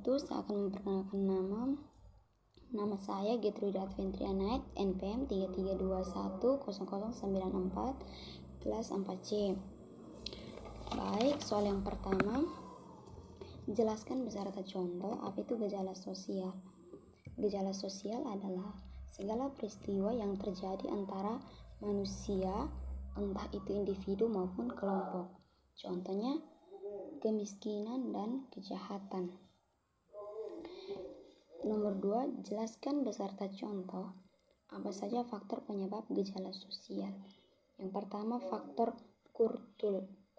itu saya akan memperkenalkan nama saya Gertrude Adventria Knight, NPM 33210094, kelas 4C. Baik, soal yang pertama, jelaskan beserta contoh apa itu gejala sosial. Gejala sosial adalah segala peristiwa yang terjadi antara manusia, entah itu individu maupun kelompok. Contohnya, kemiskinan dan kejahatan. Nomor 2, jelaskan beserta contoh apa saja faktor penyebab gejala sosial. Yang pertama, faktor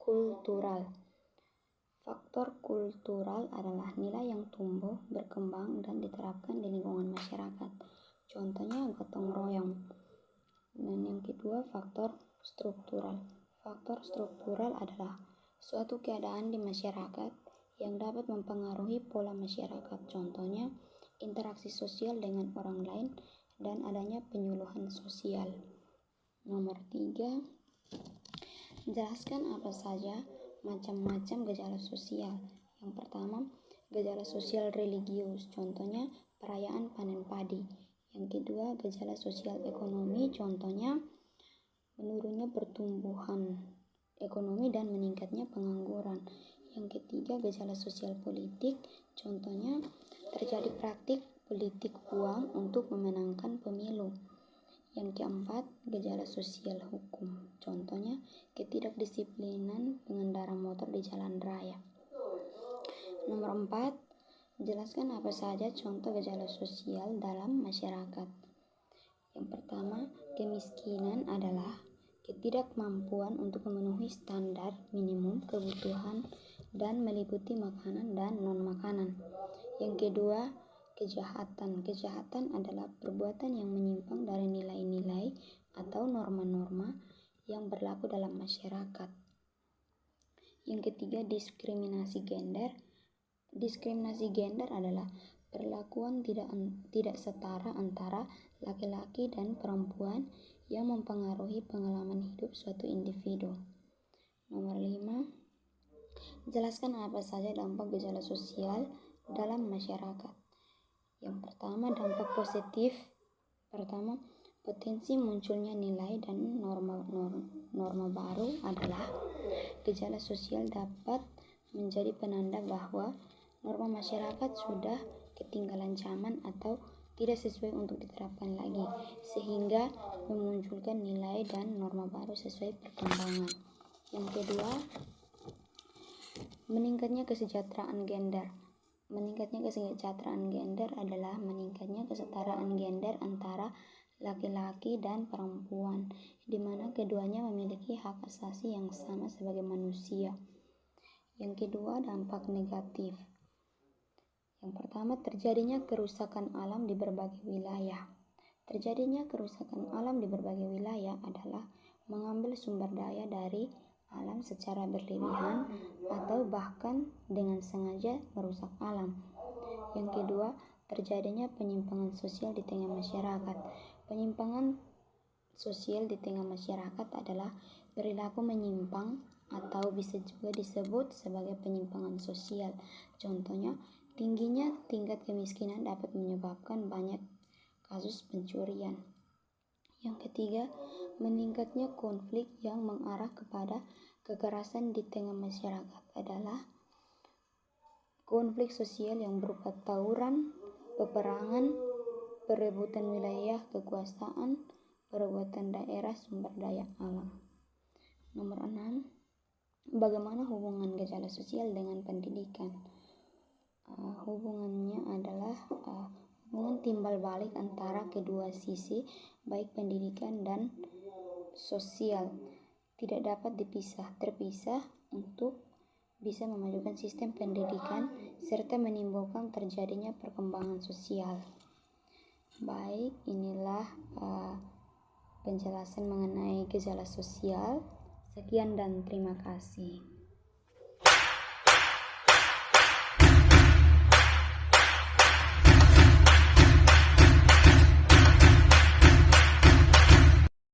kultural. Faktor kultural adalah nilai yang tumbuh, berkembang, dan diterapkan di lingkungan masyarakat. Contohnya gotong royong. Dan yang kedua, faktor struktural. Faktor struktural adalah suatu keadaan di masyarakat yang dapat mempengaruhi pola masyarakat. Contohnya, interaksi sosial dengan orang lain dan adanya penyuluhan sosial. Nomor 3, jelaskan apa saja macam-macam gejala sosial. Yang pertama, gejala sosial religius. Contohnya, perayaan panen padi. Yang kedua, gejala sosial ekonomi. Contohnya, menurunnya pertumbuhan ekonomi dan meningkatnya pengangguran. Yang ketiga, gejala sosial politik. Contohnya, terjadi praktik politik uang untuk memenangkan pemilu. Yang keempat, gejala sosial hukum. Contohnya, ketidakdisiplinan pengendara motor di jalan raya. Nomor 4, jelaskan apa saja contoh gejala sosial dalam masyarakat. Yang pertama, kemiskinan adalah ketidakmampuan untuk memenuhi standar minimum kebutuhan dan meliputi makanan dan non-makanan. Yang kedua, kejahatan. Kejahatan adalah perbuatan yang menyimpang dari nilai-nilai atau norma-norma yang berlaku dalam masyarakat. Yang ketiga, diskriminasi gender. Diskriminasi gender adalah perlakuan tidak setara antara laki-laki dan perempuan yang mempengaruhi pengalaman hidup suatu individu. Nomor 5, jelaskan apa saja dampak gejala sosial dalam masyarakat. Yang pertama, dampak positif. Pertama, potensi munculnya nilai dan norma baru adalah gejala sosial dapat menjadi penanda bahwa norma masyarakat sudah ketinggalan zaman atau tidak sesuai untuk diterapkan lagi, sehingga memunculkan nilai dan norma baru sesuai perkembangan. Yang kedua, meningkatnya kesejahteraan gender. Meningkatnya kesejahteraan gender adalah meningkatnya kesetaraan gender antara laki-laki dan perempuan, di mana keduanya memiliki hak asasi yang sama sebagai manusia. Yang kedua, dampak negatif. Yang pertama, terjadinya kerusakan alam di berbagai wilayah. Terjadinya kerusakan alam di berbagai wilayah adalah mengambil sumber daya dari alam secara berlebihan atau bahkan dengan sengaja merusak alam. Yang kedua, terjadinya penyimpangan sosial di tengah masyarakat. Penyimpangan sosial di tengah masyarakat adalah perilaku menyimpang atau bisa juga disebut sebagai penyimpangan sosial. Contohnya, tingginya tingkat kemiskinan dapat menyebabkan banyak kasus pencurian. Yang ketiga, meningkatnya konflik yang mengarah kepada kekerasan di tengah masyarakat adalah konflik sosial yang berupa tawuran, peperangan, perebutan wilayah kekuasaan, perebutan daerah sumber daya alam. Nomor 6, bagaimana hubungan gejala sosial dengan pendidikan? Hubungannya adalah hubungan timbal balik antara kedua sisi, baik pendidikan dan sosial, tidak dapat terpisah untuk bisa memajukan sistem pendidikan serta menimbulkan terjadinya perkembangan sosial. Baik, inilah penjelasan mengenai gejala sosial. Sekian dan terima kasih.